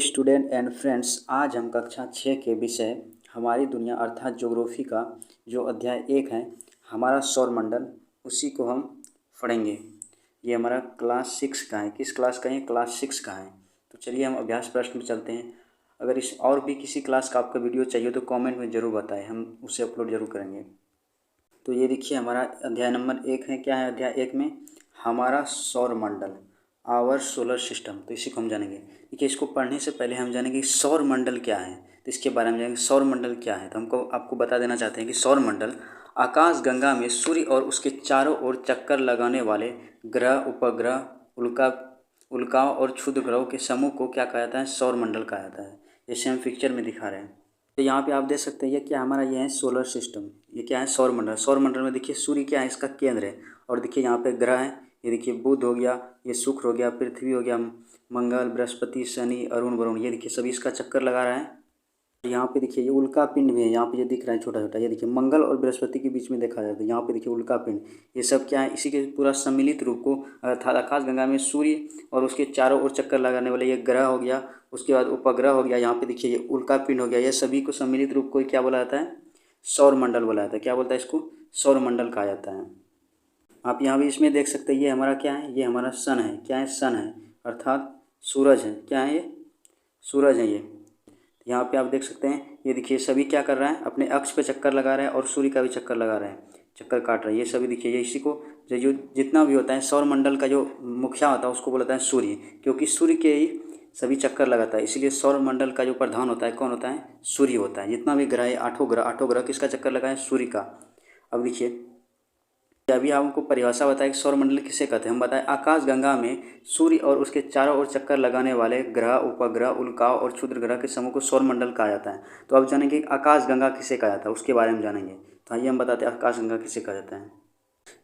Student and friends, आज हम कक्षा 6 के विषय हमारी दुनिया अर्थात ज्योग्राफी का जो अध्याय 1 है हमारा सौरमंडल, उसी को हम पढ़ेंगे। ये हमारा क्लास 6 का है। किस क्लास का है? क्लास 6 का है। तो चलिए हम अभ्यास प्रश्न में चलते हैं। अगर इस और भी किसी क्लास का आपका वीडियो चाहिए तो कमेंट में ज़रूर बताएं, हम उसे अपलोड ज़रूर करेंगे। तो ये देखिए हमारा अध्याय नंबर 1 है। क्या है अध्याय 1 में? हमारा सौरमंडल, आवर सोलर सिस्टम। तो इसी को हम जानेंगे। देखिए, इसको पढ़ने से पहले हम जानेंगे सौरमंडल क्या है। तो इसके बारे में जानेंगे सौरमंडल क्या है। तो हमको आपको बता देना चाहते हैं कि सौरमंडल आकाश गंगा में सूर्य और उसके चारों ओर चक्कर लगाने वाले ग्रह, उपग्रह, उल्काओं और क्षुद्र ग्रहों के समूह को क्या कहा जाता है? सौरमंडल कहा जाता है। जैसे हम पिक्चर में दिखा रहे हैं। तो यहाँ पे आप देख सकते हैं ये क्या हमारा ये है सोलर सिस्टम। ये क्या है? सौरमंडल। सौरमंडल में देखिए सूर्य क्या है? इसका केंद्र है। और देखिए यहाँ पे ग्रह है। ये देखिए बुध हो गया, ये शुक्र हो गया, पृथ्वी हो गया, मंगल, बृहस्पति, शनि, अरुण, वरुण, ये देखिए सभी इसका चक्कर लगा रहा है। यहाँ पे देखिए ये उल्का पिंड भी है। यहाँ पे ये दिख रहा है छोटा छोटा। ये देखिए मंगल और बृहस्पति के बीच में देखा जाता है। यहाँ पे देखिए उल्का पिंड। ये सब क्या है? इसी के पूरा सम्मिलित रूप को अर्थात आकाश गंगा में सूर्य और उसके चारों ओर चक्कर लगाने वाले ये ग्रह हो गया, उसके बाद उपग्रह हो गया, यहाँ पे देखिए ये उल्का पिंड हो गया। ये सभी को सम्मिलित रूप को क्या बोला जाता है? सौरमंडल बोला जाता है। क्या बोलता है इसको? सौरमंडल कहा जाता है। आप यहाँ भी इसमें देख सकते हैं ये हमारा क्या है? ये हमारा सन है। क्या है? सन है अर्थात सूरज है। क्या है ये? सूरज है ये। यहाँ पे आप देख सकते हैं ये देखिए सभी क्या कर रहा है? अपने अक्ष पे चक्कर लगा रहा है और सूर्य का भी चक्कर लगा रहा है, चक्कर काट रहा है। ये सभी देखिए ये इसी को जो जितना भी होता है सौरमंडल का जो मुखिया होता है उसको बोलता है सूर्य, क्योंकि सूर्य के ही सभी चक्कर लगाता है। इसीलिए सौरमंडल का जो प्रधान होता है कौन होता है? सूर्य होता है। जितना भी ग्रह है, आठों ग्रह किसका चक्कर लगाए? सूर्य का। अब देखिए अभी हमको परिभाषा बताया कि सौरमंडल किसे कहते हैं। हम बताएं आकाश गंगा में सूर्य और उसके चारों ओर चक्कर लगाने वाले ग्रह, उपग्रह, उल्काओं और क्षुद्र ग्रह के समूह को सौरमंडल कहा जाता है। तो अब जानेंगे आकाश गंगा किसे कहा जाता है, उसके बारे में जानेंगे। तो आइए हम बताते हैं आकाश गंगा किसे कहा जाता है।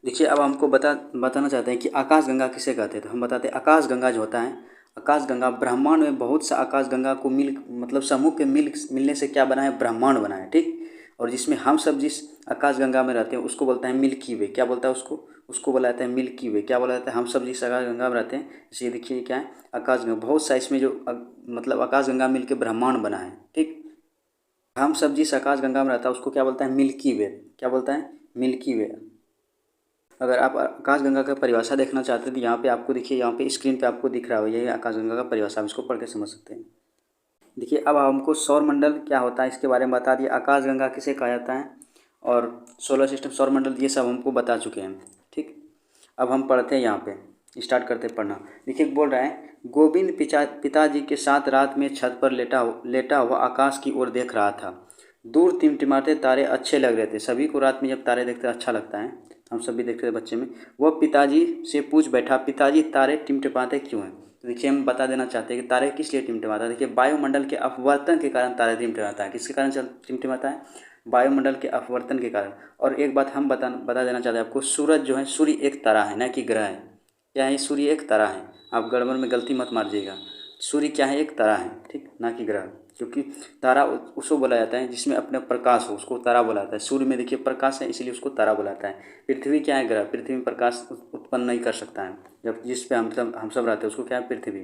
देखिए अब हमको बताना चाहते हैं कि आकाश गंगा किसे कहते हैं। तो हम बताते हैं आकाश गंगा जो होता है, आकाश गंगा ब्रह्मांड में बहुत सा आकाश गंगा को मतलब समूह के मिलने से क्या बना है? ब्रह्मांड बना है। ठीक। और जिसमें हम सब जिस आकाश गंगा में रहते हैं उसको बोलता है मिल्की वे। क्या बोलता है उसको बोला जाता है मिल्की वे। क्या बोला जाता है? हम सब जिस आकाश गंगा में रहते हैं, जैसे देखिए क्या है आकाश गंगा, बहुत सा इसमें जो मतलब आकाश गंगा मिल के ब्रह्मांड बना है। ठीक। हम सब जिस आकाश गंगा में रहता है उसको क्या बोलता है? मिल्की वे। क्या बोलता है? मिल्की वे। अगर आप आकाश गंगा का परिभाषा देखना चाहते हैं तो यहाँ पे आपको देखिए, यहाँ पे स्क्रीन पे आपको दिख रहा है, यही आकाश गंगा का परिभाषा। हम इसको पढ़ के समझ सकते हैं। देखिए अब हमको सौरमंडल क्या होता है इसके बारे में बता दिया, आकाश गंगा किसे कहा जाता है और सोलर सिस्टम, सौरमंडल, ये सब हमको बता चुके हैं। ठीक। अब हम पढ़ते हैं, यहाँ पे स्टार्ट करते हैं पढ़ना। देखिए बोल रहा है गोविंद पिताजी के साथ रात में छत पर लेटा हुआ आकाश की ओर देख रहा था। दूर टिमटिमाते तारे अच्छे लग रहे थे। सभी को रात में जब तारे देखते अच्छा लगता है, हम सभी देखते थे बच्चे में। वह पिताजी से पूछ बैठा, पिताजी तारे टिमटिमाते क्यों हैं? तो देखिए हम बता देना चाहते हैं कि तारे किस लिए टिमटिमाता है। देखिए वायुमंडल के अपवर्तन के कारण तारे टिमटिमाता है। किसके कारण टिमटिमाता है? वायुमंडल के अपवर्तन के कारण। और एक बात हम बता देना चाहते हैं आपको, सूरज जो है, सूर्य एक तारा है, ना कि ग्रह है। क्या है? सूर्य एक तारा है। आप गड़बड़ में गलती मत मारिएगा। सूर्य क्या है? एक तारा है। ठीक, ना कि ग्रह। क्योंकि तारा उसको बोला जाता है जिसमें अपने प्रकाश हो, उसको तारा बोला जाता है। सूर्य में देखिए प्रकाश है, इसलिए उसको तारा बोला जाता है। पृथ्वी क्या है? ग्रह। पृथ्वी में प्रकाश उत्पन्न नहीं कर सकता है। जब जिस पे हम सब रहते हैं उसको क्या है? पृथ्वी।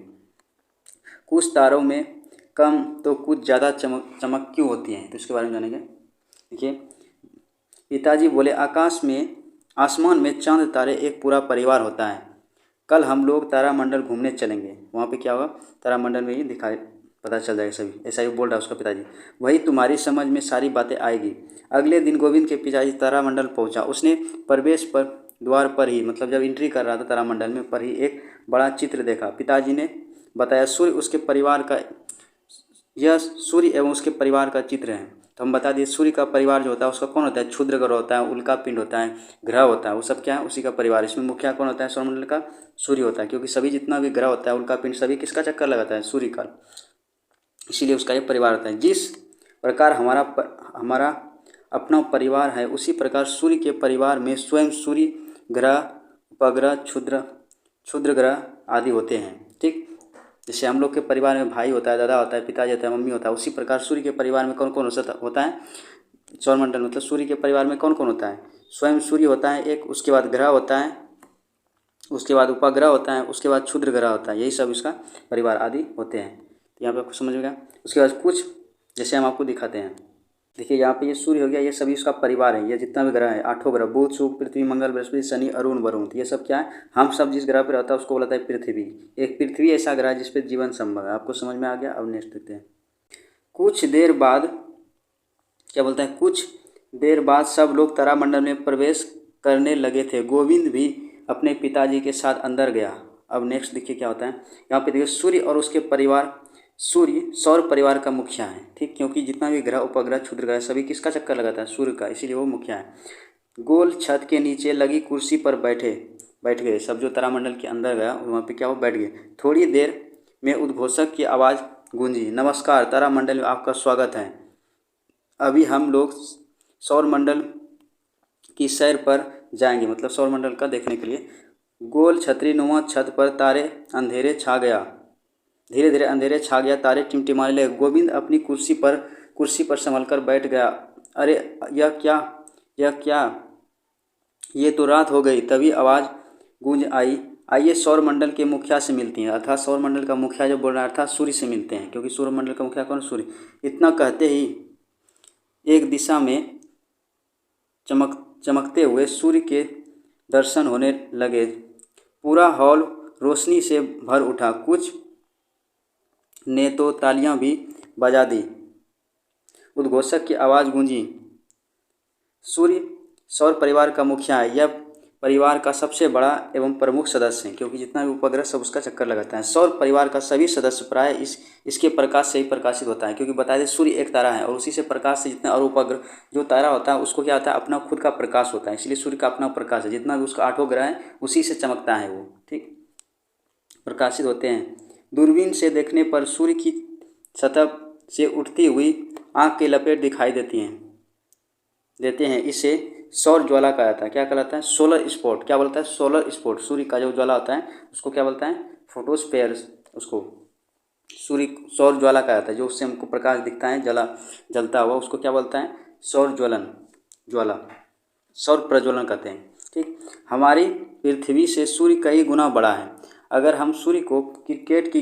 कुछ तारों में कम तो कुछ ज़्यादा चमक क्यों होती हैं? तो इसके बारे में जानेंगे। देखिए पिताजी बोले आसमान में चांद तारे एक पूरा परिवार होता है। कल हम लोग तारामंडल घूमने चलेंगे। वहाँ पे क्या होगा? तारामंडल में ही दिखाई पता चल जाएगा सभी। ऐसा ही बोल रहा है उसका पिताजी। वही तुम्हारी समझ में सारी बातें आएगी। अगले दिन गोविंद के पिताजी तारामंडल पहुँचा। उसने प्रवेश पर द्वार पर ही, मतलब जब एंट्री कर रहा था तारामंडल में, पर ही एक बड़ा चित्र देखा। पिताजी ने बताया सूर्य एवं उसके परिवार का चित्र है। तो हम बता दिए सूर्य का परिवार जो होता है उसका कौन होता है? क्षुद्र ग्रह होता है, उल्का पिंड होता है, ग्रह होता है, वो सब क्या है? उसी का परिवार। इसमें मुखिया कौन होता है सौरमंडल का? सूर्य होता है, क्योंकि सभी जितना भी ग्रह होता है, उल्का पिंड, सभी किसका चक्कर लगाता है? सूर्य का। इसीलिए उसका ये परिवार होता है। जिस प्रकार हमारा अपना परिवार है, उसी प्रकार सूर्य के परिवार में स्वयं सूर्य, ग्रह, उपग्रह, क्षुद्र ग्रह आदि होते हैं। ठीक। जैसे हम लोग के परिवार में भाई होता है, दादा होता है, पिताजी होता है, मम्मी होता है, उसी प्रकार सूर्य के परिवार में कौन कौन होता है? सौरमंडल मतलब सूर्य के परिवार में कौन कौन होता है? स्वयं सूर्य होता है एक, उसके बाद ग्रह होता है, उसके बाद उपग्रह होता है, उसके बाद क्षुद्र ग्रह होता है। यही सब इसका परिवार आदि होते हैं। तो यहाँ पे आपको समझ में गया। उसके बाद कुछ जैसे हम आपको दिखाते हैं, देखिए यहाँ पे ये सूर्य हो गया, ये सभी उसका परिवार है, ये जितना भी ग्रह है 8 ग्रह, बुध शुक्र पृथ्वी मंगल बृहस्पति शनि अरुण वरुण, ये सब क्या है, हम सब जिस ग्रह पर रहता है उसको बोलता है पृथ्वी। एक पृथ्वी ऐसा ग्रह है जिस पर जीवन संभव है। आपको समझ में आ गया। अब नेक्स्ट देखते हैं। कुछ देर बाद क्या बोलता है, कुछ देर बाद सब लोग तारामंडल में प्रवेश करने लगे थे। गोविंद भी अपने पिताजी के साथ अंदर गया। अब नेक्स्ट देखिए क्या होता है। यहाँ पे देखिए सूर्य और उसके परिवार, सूर्य सौर परिवार का मुखिया है, ठीक, क्योंकि जितना भी ग्रह उपग्रह क्षुद्र ग्रह सभी किसका चक्कर लगाता है, सूर्य का, इसीलिए वो मुखिया है। गोल छत के नीचे लगी कुर्सी पर बैठ गए सब। जो तारामंडल के अंदर गया वहाँ पे क्या, वो बैठ गए। थोड़ी देर में उद्घोषक की आवाज़ गूंजी, नमस्कार, तारामंडल में आपका स्वागत है। अभी हम लोग सौरमंडल की सैर पर जाएंगे, मतलब सौरमंडल का देखने के लिए। गोल छतरीनुमा छत पर तारे अंधेरे छा गया, धीरे धीरे अंधेरे छा गया, तारे टिमटिमाने लगे। गोविंद अपनी कुर्सी पर संभल कर बैठ गया। अरे यह क्या, ये तो रात हो गई। तभी आवाज़ गूंज आई, आइए सौरमंडल के मुखिया से मिलती हैं। अर्थात सौरमंडल का मुखिया जो बोल रहा है अर्थात सूर्य से मिलते हैं, क्योंकि सौरमंडल का मुखिया कौन, सूर्य। इतना कहते ही एक दिशा में चमकते हुए सूर्य के दर्शन होने लगे। पूरा हॉल रोशनी से भर उठा। कुछ ने तो तालियां भी बजा दी। उद्घोषक की आवाज़ गूंजी, सूर्य सौर परिवार का मुखिया है, यह परिवार का सबसे बड़ा एवं प्रमुख सदस्य है, क्योंकि जितना भी उपग्रह सब उसका चक्कर लगाता है। सौर परिवार का सभी सदस्य प्राय इसके प्रकाश से ही प्रकाशित होता है, क्योंकि बताया सूर्य एक तारा है और उसी से प्रकाश से जितना और उपग्रह जो तारा होता है उसको क्या होता है, अपना खुद का प्रकाश होता है, इसलिए सूर्य का अपना प्रकाश है। जितना भी उसका 8 ग्रह है उसी से चमकता है वो, ठीक, प्रकाशित होते हैं। दूरबीन से देखने पर सूर्य की सतह से उठती हुई आँख की लपेट दिखाई देते हैं। इसे सौर ज्वाला कहा जाता है। क्या कहलाता है, सोलर स्पॉट। क्या बोलता है, सोलर स्पॉट। सूर्य का जो ज्वाला होता है उसको क्या बोलता है, फोटोस्फेयर, उसको सूर्य सौर ज्वाला कहा जाता है। जो उससे हमको प्रकाश दिखता है जलता हुआ, उसको क्या बोलता है, सौर ज्वाला, सौर प्रज्वलन कहते हैं, ठीक। हमारी पृथ्वी से सूर्य कई गुना बड़ा है। अगर हम सूर्य को क्रिकेट की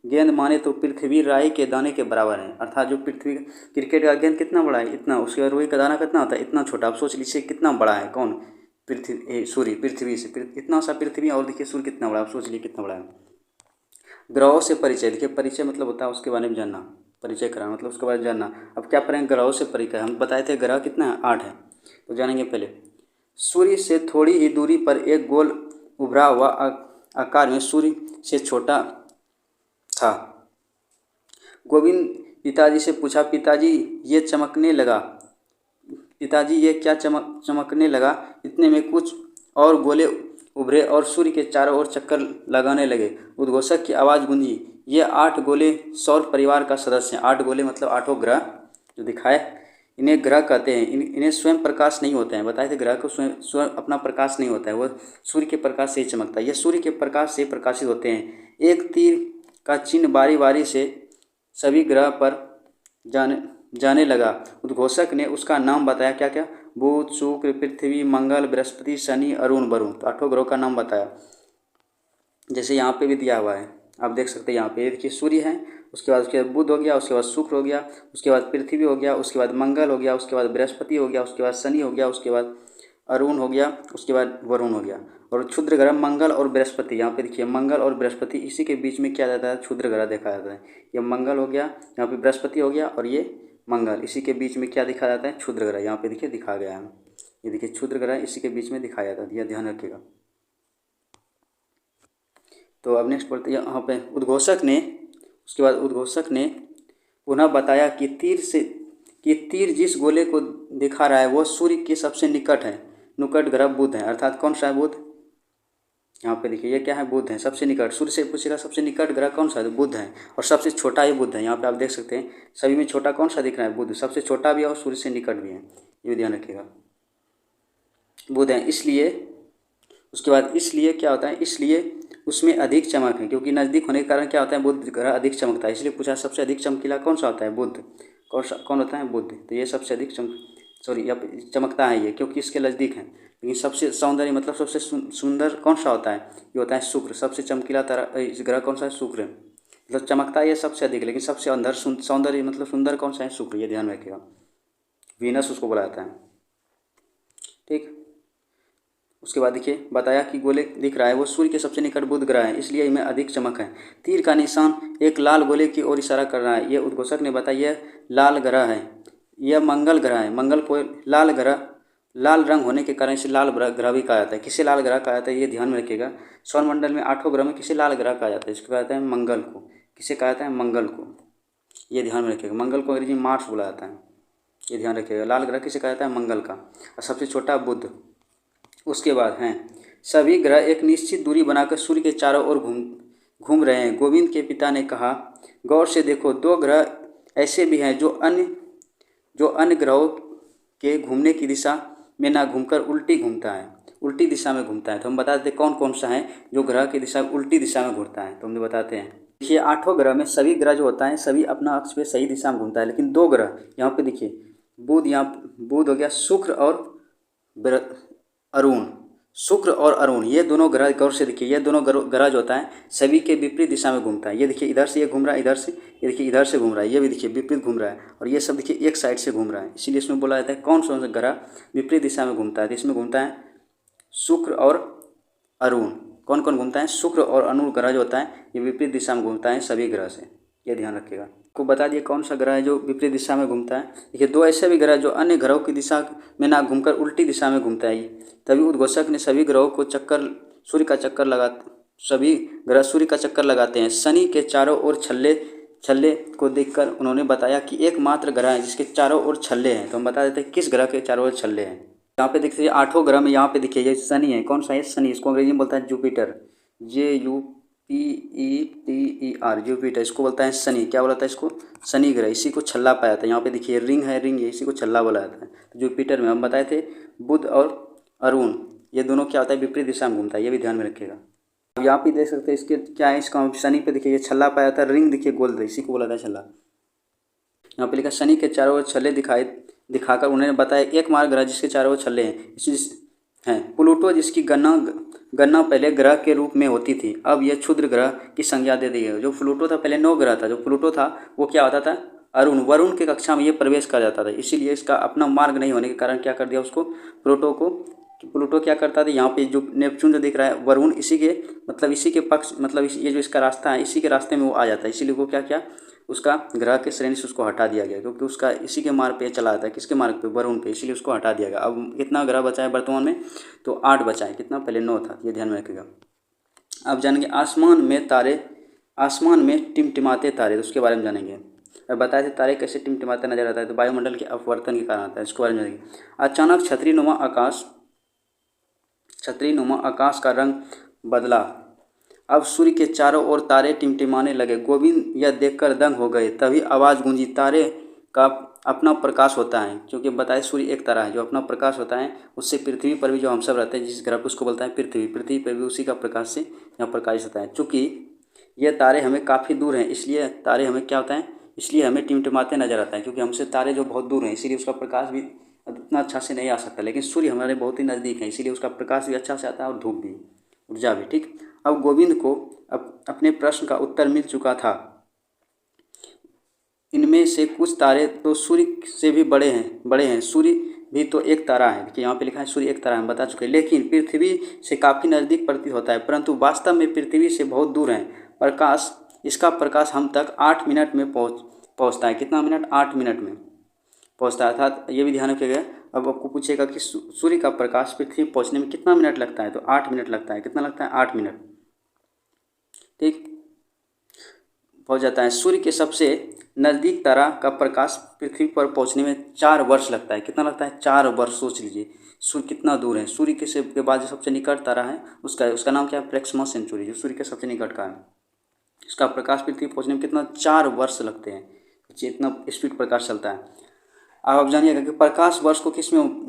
गेंद माने तो पृथ्वी राई के दाने के बराबर है। अर्थात जो पृथ्वी क्रिकेट का गेंद कितना बड़ा है, इतना, उसके बाद रुई का दाना कितना होता है, इतना छोटा। आप सोच लीजिए कितना बड़ा है, कौन, सूर्य, पृथ्वी से इतना सा पृथ्वी, और देखिए सूर्य कितना बड़ा है, आप सोच लीजिए कितना बड़ा है। ग्रहों से परिचय, देखिए परिचय मतलब होता है उसके बारे में जानना, परिचय कराना मतलब उसके बारे में जानना। अब क्या पढ़ेंगे, ग्रहों से परिचय। हम बताए थे ग्रह कितना है, 8 है, तो जानेंगे पहले। सूर्य से थोड़ी ही दूरी पर एक गोल उभरा हुआ आकार में सूर्य से छोटा था। गोविंद पिताजी से पूछा, पिताजी ये क्या चमकने लगा। इतने में कुछ और गोले उभरे और सूर्य के चारों ओर चक्कर लगाने लगे। उद्घोषक की आवाज़ गूंजी, ये 8 गोले सौर परिवार का सदस्य हैं। 8 गोले मतलब 8 ग्रह जो दिखाए, इन्हें ग्रह कहते हैं। इन्हें स्वयं प्रकाश नहीं होते हैं। बताए थे ग्रह को स्वयं अपना प्रकाश नहीं होता है, वह सूर्य के प्रकाश से ही चमकता है। यह सूर्य के प्रकाश से प्रकाशित होते हैं। एक तीर का चिन्ह बारी बारी से सभी ग्रह पर जाने लगा। उद्घोषक ने उसका नाम बताया, क्या क्या, बुध शुक्र पृथ्वी मंगल बृहस्पति शनि अरुण वरुण, तो 8 ग्रहों का नाम बताया। जैसे यहाँ पे भी दिया हुआ है, आप देख सकते हैं। यहाँ पे देखिए सूर्य है, उसके बाद बुध हो गया, उसके बाद शुक्र हो गया, उसके बाद पृथ्वी हो गया, उसके बाद मंगल हो गया, उसके बाद बृहस्पति हो गया, उसके बाद शनि हो गया, उसके बाद अरुण हो गया, उसके बाद वरुण हो गया। और क्षुद्र ग्रह मंगल और बृहस्पति, यहाँ पे देखिए मंगल और बृहस्पति, इसी के बीच में क्या जाता है, क्षुद्र ग्रह देखा जाता है। ये मंगल हो गया, यहाँ पे बृहस्पति हो गया, और ये मंगल, इसी के बीच में क्या दिखा जाता है, क्षुद्र ग्रह। यहाँ पे देखिए दिखा गया है, ये देखिए क्षुद्र ग्रह इसी के बीच में दिखाया जाता है, यह ध्यान रखिएगा। तो अब नेक्स्ट पढ़ते हैं। यहाँ पे उसके बाद उद्घोषक ने पुनः बताया कि तीर जिस गोले को दिखा रहा है वो सूर्य के सबसे निकट ग्रह बुध है। अर्थात कौन सा है, बुध। यहाँ पे देखिए ये क्या है, बुध है, सबसे निकट। सूर्य से पूछेगा सबसे निकट ग्रह कौन सा है, तो बुध है, और सबसे छोटा ही बुध है। यहाँ पे आप देख सकते हैं सभी में छोटा कौन सा दिख रहा है, बुध। सबसे छोटा भी है और सूर्य से निकट भी है, ये ध्यान रखिएगा, बुध है। इसलिए उसके बाद इसलिए क्या होता है, इसलिए उसमें अधिक चमक है, क्योंकि नज़दीक होने के कारण क्या होता है, बुध ग्रह अधिक चमकता है। इसलिए पूछा सबसे अधिक चमकीला कौन सा होता है, बुध। कौन होता है, बुध। तो ये सबसे अधिक चमकता है ये, क्योंकि इसके नज़दीक है। लेकिन सबसे सौंदर्य मतलब सबसे सुंदर कौन सा होता है, ये होता है शुक्र। सबसे चमकीला तारा इस ग्रह कौन सा है, शुक्र। मतलब चमकता है ये सबसे अधिक, लेकिन सबसे अंदर सौंदर्य मतलब सुंदर कौन सा है? शुक्र, ये ध्यान रखिएगा। वीनस उसको बोला जाता है। ठीक। उसके बाद देखिए बताया कि गोले दिख रहा है वो सूर्य के सबसे निकट बुध ग्रह है, इसलिए इनमें अधिक चमक है। तीर का निशान एक लाल गोले की ओर इशारा कर रहा है। ये उद्घोषक ने बताया यह लाल ग्रह है, यह मंगल ग्रह है। मंगल को लाल ग्रह, लाल रंग होने के कारण इसे लाल ग्रह भी कहा जाता है। किसे लाल ग्रह कहा जाता है ये ध्यान में रखिएगा। सौरमंडल में 8 ग्रह में किसे लाल ग्रह कहा जाता है? इसको कहा जाता है मंगल को। किसे कहा जाता है? मंगल को। ये ध्यान में रखिएगा। मंगल को अंग्रेजी में मार्स बोला जाता है, ये ध्यान रखिएगा। लाल ग्रह किसे कहा जाता है? मंगल का। और सबसे छोटा बुध। उसके बाद हैं सभी ग्रह एक निश्चित दूरी बनाकर सूर्य के चारों ओर घूम घूम रहे हैं। गोविंद के पिता ने कहा, गौर से देखो, 2 ग्रह ऐसे भी हैं जो अन्य ग्रहों के घूमने की दिशा में ना घूमकर उल्टी घूमता है, उल्टी दिशा में घूमता है। तो हम बता देते कौन कौन सा है जो ग्रह की दिशा उल्टी दिशा में घूमता है, तो हम बताते हैं। देखिए 8 ग्रह में सभी ग्रह जो होता है सभी अपना अक्ष पे सही दिशा में घूमता है, लेकिन 2 ग्रह यहाँ पे देखिए, बुध हो गया, शुक्र और अरुण, शुक्र और अरुण, ये दोनों ग्रह गौर से देखिए, ये दोनों ग्रह जो होता है सभी के विपरीत दिशा में घूमता है। ये देखिए इधर से ये घूम रहा है, इधर से, ये देखिए इधर से घूम रहा है, ये भी देखिए विपरीत घूम रहा है, और ये सब देखिए एक साइड से घूम रहा है। इसीलिए इसमें बोला जाता है कौन सा ग्रह विपरीत दिशा में घूमता है? तो इसमें घूमता है शुक्र और अरुण। कौन कौन घूमता है? शुक्र और अरुण ग्रह जो होता है ये विपरीत दिशा में घूमता है सभी ग्रह से, ये ध्यान रखिएगा। आपको बता दिए कौन सा ग्रह है जो विपरीत दिशा में घूमता है। देखिए 2 ऐसे भी ग्रह जो अन्य ग्रहों की दिशा में ना घूमकर उल्टी दिशा में घूमता है। तभी उद्घोषक ने सभी ग्रहों को सूर्य का चक्कर लगाते हैं। शनि के चारों ओर छल्ले को देखकर उन्होंने बताया कि एकमात्र ग्रह है जिसके चारों ओर छल्ले हैं। तो हम बता देते हैं किस ग्रह के चारों ओर छल्ले हैं। यहाँ पे देखिए 8 ग्रह में यहाँ पे देखिए ये शनि है। कौन सा है? शनि। इसको अंग्रेजी में बोलता है जुपिटर, JUPITER, जुपिटर। इसको बोलता है शनि। क्या बोलता है इसको? शनि ग्रह। इसी को छल्ला पाया था। यहाँ पे देखिए रिंग है, रिंग है, इसी को छल्ला बोला जाता है। तो जुपिटर में हम बताए थे बुध और अरुण ये दोनों क्या होता है? विपरीत दिशा में घूमता है, ये भी ध्यान में रखिएगा। अब यहाँ पे देख सकते हैं इसके क्या है, इसका शनि पे देखिए ये छल्ला पाया था, रिंग देखिए गोल, इसी को बोला था छल्ला। यहाँ पे लिखा शनि के चारों ओर छल्ले दिखाकर उन्होंने बताया एकमात्र ग्रह जिसके चारों ओर छल्ले हैं प्लूटो, जिसकी गणना पहले ग्रह के रूप में होती थी, अब यह क्षुद्र ग्रह की संज्ञा दे दी है। जो प्लूटो था पहले 9 ग्रह था, जो प्लूटो था वो क्या होता था? वरुण के कक्षा में ये प्रवेश कर जाता था। इसीलिए इसका अपना मार्ग नहीं होने के कारण क्या कर दिया उसको, प्लूटो क्या करता था, यहाँ पे जो नेपच्यून जो दिख रहा है वरुण, इसी के पक्ष मतलब ये जो इसका रास्ता है इसी के रास्ते में वो आ जाता है। इसीलिए वो क्या किया, उसका ग्रह के श्रेणी से उसको हटा दिया गया, क्योंकि उसका इसी के मार्ग पे चला जाता है। किसके मार्ग पे? वरुण पे। इसीलिए उसको हटा दिया गया। अब कितना ग्रह बचा है वर्तमान में? तो 8 बचा है। कितना? पहले 9 था, ये ध्यान में रखिएगा। अब जानेंगे आसमान में टिमटिमाते तारे, तो उसके बारे में जानेंगे। अब बताए थे तारे कैसे टिमटिमाते नजर आता है, तो वायुमंडल के अपवर्तन के कारण आता है। इसके बारे में जानेंगे। अचानक छतरीनुमा आकाश का रंग बदला। अब सूर्य के चारों ओर तारे टिमटिमाने लगे। गोविंद यह देखकर दंग हो गए। तभी आवाज़ गूंजी, तारे का अपना प्रकाश होता है। क्योंकि बताए सूर्य एक तारा है जो अपना प्रकाश होता है, उससे पृथ्वी पर भी जो हम सब रहते हैं जिस ग्रह पर, उसको बोलता है पृथ्वी पर भी उसी का प्रकाश से यहाँ प्रकाशित होता है। चूँकि ये तारे हमें काफ़ी दूर हैं, इसलिए तारे हमें क्या होता है, इसलिए हमें टिमटिमाते नजर आता है, क्योंकि हमसे तारे जो बहुत दूर हैं इसीलिए उसका प्रकाश भी उतना अच्छा से नहीं आ सकता। लेकिन सूर्य हमारे बहुत ही नज़दीक है, इसीलिए उसका प्रकाश भी अच्छा से आता है और धूप भी, ऊर्जा भी। ठीक। अब गोविंद को अपने प्रश्न का उत्तर मिल चुका था। इनमें से कुछ तारे तो सूर्य से भी बड़े हैं। सूर्य भी तो एक तारा है। देखिए यहाँ पे लिखा है सूर्य एक तारा है, हम बता चुके हैं। लेकिन पृथ्वी से काफ़ी नज़दीक प्रतीत होता है, परंतु वास्तव में पृथ्वी से बहुत दूर है। इसका प्रकाश हम तक 8 मिनट में पहुँचता है। कितना मिनट? 8 मिनट में पहुँचता है। अर्थात ये भी ध्यान रखिएगा। अब आपको पूछेगा कि सूर्य का प्रकाश पृथ्वी पहुँचने में कितना मिनट लगता है, तो 8 मिनट लगता है। कितना लगता है? 8 मिनट। ठीक, पहुँच जाता है। सूर्य के सबसे नज़दीक तारा का प्रकाश पृथ्वी पर पहुँचने में 4 वर्ष लगता है। कितना लगता है? 4 वर्ष। सोच लीजिए सूर्य कितना दूर है। सूर्य के बाद जो सबसे निकट तारा है उसका नाम क्या है? प्रेक्सिमा सेंचुरी, जो सूर्य के सबसे निकट का है। इसका प्रकाश पृथ्वी पहुँचने में कितना? 4 वर्ष लगते हैं। इतना स्पीड प्रकाश चलता है। अब आप जानिएगा कि प्रकाश वर्ष को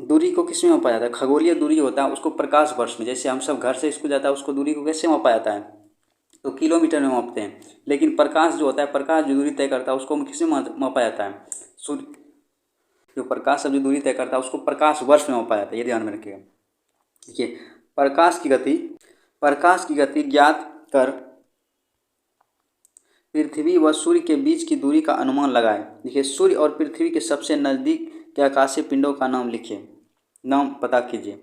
दूरी को किस में मापा जाता है? खगोलीय दूरी होता है उसको प्रकाश वर्ष में, जैसे हम सब घर से स्कूल जाता है उसको दूरी को कैसे मापा जाता है? तो किलोमीटर में मापते हैं। लेकिन प्रकाश जो होता है, प्रकाश जो दूरी तय करता है उसको किस में मापा जाता है? सूर्य जो प्रकाश सब जो दूरी तय करता है उसको प्रकाश वर्ष में मापा जाता है, ये ध्यान में रखिएगा। देखिए प्रकाश की गति ज्ञात कर पृथ्वी व सूर्य के बीच की दूरी का अनुमान लगाएं। देखिए, सूर्य और पृथ्वी के सबसे नज़दीक के आकाशीय पिंडों का नाम लिखिए, नाम पता कीजिए।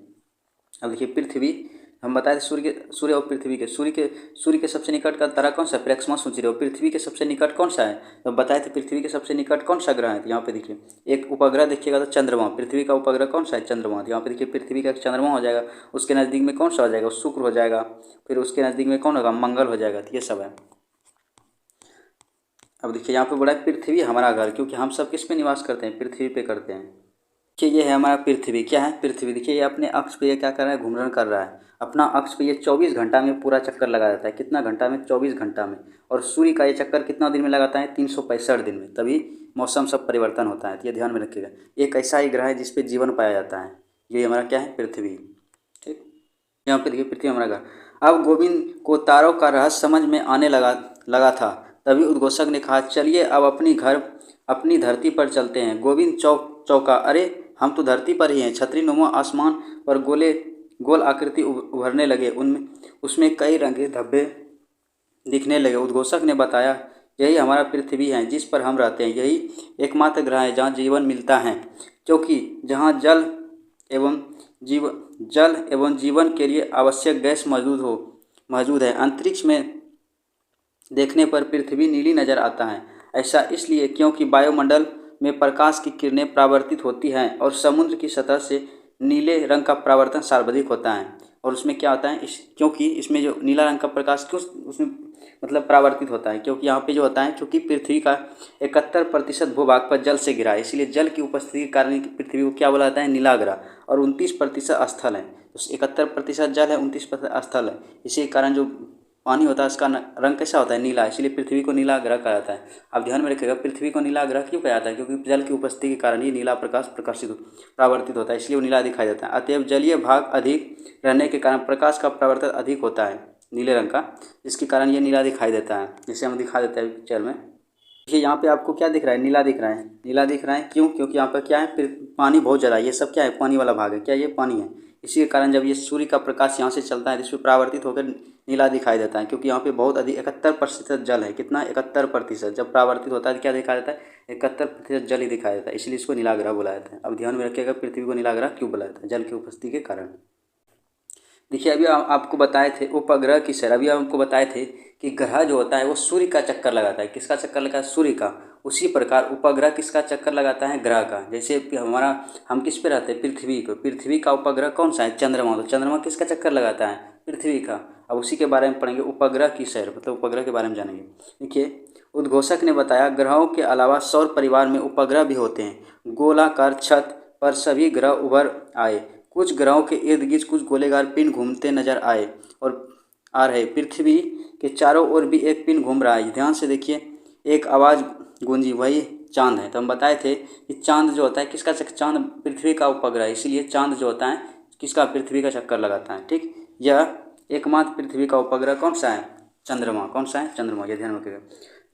अब देखिए, पृथ्वी हम बताए थे सूर्य और पृथ्वी के सूर्य के सबसे निकट का तारा कौन सा है, प्रैक्समा सूची रहे हो। पृथ्वी के सबसे निकट कौन सा है, तो बताए थे पृथ्वी के सबसे निकट कौन सा ग्रह है। तो यहाँ पे देखिए एक उपग्रह देखिएगा तो चंद्रमा, पृथ्वी का उपग्रह कौन सा है, चंद्रमा। तो यहाँ पे देखिए पृथ्वी का एक चंद्रमा हो जाएगा, उसके नज़दीक में कौन सा हो जाएगा, शुक्र हो जाएगा, फिर उसके नज़दीक में कौन होगा, मंगल हो जाएगा। तो ये सब है। अब देखिए यहाँ पे बोला है पृथ्वी हमारा घर, क्योंकि हम सब किस पे निवास करते हैं, पृथ्वी पे करते हैं। देखिए ये है हमारा पृथ्वी, क्या है पृथ्वी। देखिए ये अपने अक्ष पे ये क्या कर रहा है, घूमरण कर रहा है अपना अक्ष पे। ये 24 घंटा में पूरा चक्कर लगा देता है, कितना घंटा में, 24 घंटा में। और सूर्य का ये चक्कर कितना दिन में लगाता है, 365 दिन में, तभी मौसम सब परिवर्तन होता है। तो ये ध्यान में रखिएगा। एक ऐसा ही ग्रह है जिसपे जीवन पाया जाता है, ये हमारा क्या है, पृथ्वी। ठीक, यहाँ पे देखिए पृथ्वी हमारा घर। अब गोविंद को तारों का रहस्य समझ में आने लगा था, तभी उद्घोषक ने कहा, चलिए अब अपनी धरती पर चलते हैं। गोविंद चौंका, अरे हम तो धरती पर ही हैं। छतरी नुमा आसमान पर गोल आकृति उभरने लगे, उनमें उसमें कई रंगे धब्बे दिखने लगे। उद्घोषक ने बताया, यही हमारा पृथ्वी है जिस पर हम रहते हैं। यही एकमात्र ग्रह है जहाँ जीवन मिलता है, क्योंकि जहाँ जल एवं जीवन के लिए आवश्यक गैस मौजूद है। अंतरिक्ष में देखने पर पृथ्वी नीली नजर आता है। ऐसा इसलिए क्योंकि वायुमंडल में प्रकाश की किरणें परावर्तित होती हैं और समुद्र की सतह से नीले रंग का परावर्तन सर्वाधिक होता है। और उसमें क्या होता है, क्योंकि इसमें जो नीला रंग का प्रकाश क्यों उसमें मतलब परावर्तित होता है, क्योंकि यहाँ पे जो होता है, क्योंकि पृथ्वी का 71% भूभाग पर जल से घिरा है, इसलिए जल की उपस्थिति के कारण पृथ्वी को क्या बोला जाता है, नीला ग्रह। और 29% स्थल है, तो 71% जल है, 29% स्थल है। इसी के कारण जो पानी होता है उसका रंग कैसा होता है, नीला, इसलिए पृथ्वी को नीला ग्रह कहा जाता है। अब ध्यान में रखिएगा, पृथ्वी को नीला ग्रह क्यों कहा जाता है, क्योंकि जल की उपस्थिति के कारण ही नीला प्रकाश परावर्तित होता है, इसलिए वो नीला दिखाई देता है। अतएव जलीय भाग अधिक रहने के कारण प्रकाश का परावर्तन अधिक होता है नीले रंग का, जिसके कारण ये नीला दिखाई देता है, जिसे हम दिखा देते हैं पिक्चर में। देखिए यहाँ पे आपको क्या दिख रहा है, नीला दिख रहा है। नीला दिख रहा है क्यों, क्योंकि यहाँ पर क्या है, फिर पानी बहुत ज़्यादा, ये सब क्या है, पानी वाला भाग है, क्या ये पानी है। इसी के कारण जब ये सूर्य का प्रकाश यहाँ से चलता है, जिसमें परावर्तित होकर नीला दिखाई देता है, क्योंकि यहाँ पे बहुत अधिक 71% जल है। कितना, 71%। जब परावर्तित होता है तो क्या दिखाई देता है, 71% जल ही दिखाई देता है, इसलिए इसको नीला ग्रह बुलाया जाता है। अब ध्यान में रखिएगा, पृथ्वी को नीला ग्रह क्यों बुलाया जाता है, जल की उपस्थिति के कारण। देखिए अभी आपको बताए थे उपग्रह की सर, अभी आपको बताए थे कि ग्रह जो होता है वो सूर्य का चक्कर लगाता है। किसका चक्कर लगाता है, सूर्य का। उसी प्रकार उपग्रह किसका चक्कर लगाता है, ग्रह का। जैसे हम किस पे रहते हैं, पृथ्वी को। पृथ्वी का उपग्रह कौन सा है, चंद्रमा। तो चंद्रमा किसका चक्कर लगाता है, पृथ्वी का। अब उसी के बारे में पढ़ेंगे, उपग्रह की सैर, मतलब उपग्रह के बारे में जानेंगे। देखिए उद्घोषक ने बताया, ग्रहों के अलावा सौर परिवार में उपग्रह भी होते हैं। गोलाकार छत पर सभी ग्रह उभर आए। कुछ ग्रहों के इर्द गिर्द कुछ गोलेदार पिंड घूमते नजर आए और आ रहे। पृथ्वी के चारों ओर भी एक पिंड घूम रहा है। ध्यान से देखिए, एक आवाज़ गूंजी, वही चांद है। तो हम बताए थे कि चांद जो होता है किसका चक्कर, चांद पृथ्वी का उपग्रह है, इसीलिए चांद जो होता है किसका, पृथ्वी का चक्कर लगाता है। ठीक, यह एकमात्र पृथ्वी का उपग्रह कौन सा है, चंद्रमा। कौन सा है, चंद्रमा। यह ध्यान रखिएगा,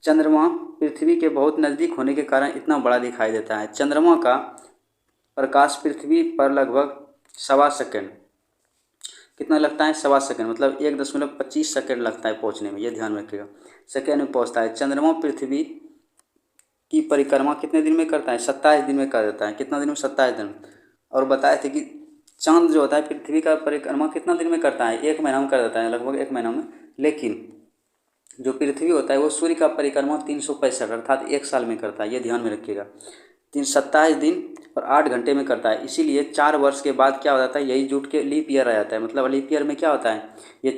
चंद्रमा पृथ्वी के बहुत नज़दीक होने के कारण इतना बड़ा दिखाई देता है। चंद्रमा का प्रकाश पृथ्वी पर लगभग 1.25 सेकेंड, कितना लगता है, 1.25 सेकेंड, मतलब 1.25 सेकेंड लगता है पहुंचने में। ये ध्यान रखिएगा, सेकेंड में पहुंचता है। चंद्रमा पृथ्वी की परिक्रमा कितने दिन में करता है, 27 दिन में कर देता है। कितना दिन में, 27 दिन। और बताए थे कि चांद जो होता है पृथ्वी का परिक्रमा कितना दिन में करता है, 1 महीना में कर देता है, लगभग 1 महीना में। लेकिन जो पृथ्वी होता है वो सूर्य का परिक्रमा 365 अर्थात 1 साल में करता है। ये ध्यान में रखिएगा, 27 दिन और 8 घंटे में करता है। इसीलिए 4 वर्ष के बाद क्या हो जाता है, यही जुट के लीप ईयर आ जाता है। मतलब लीप ईयर में क्या होता है, ये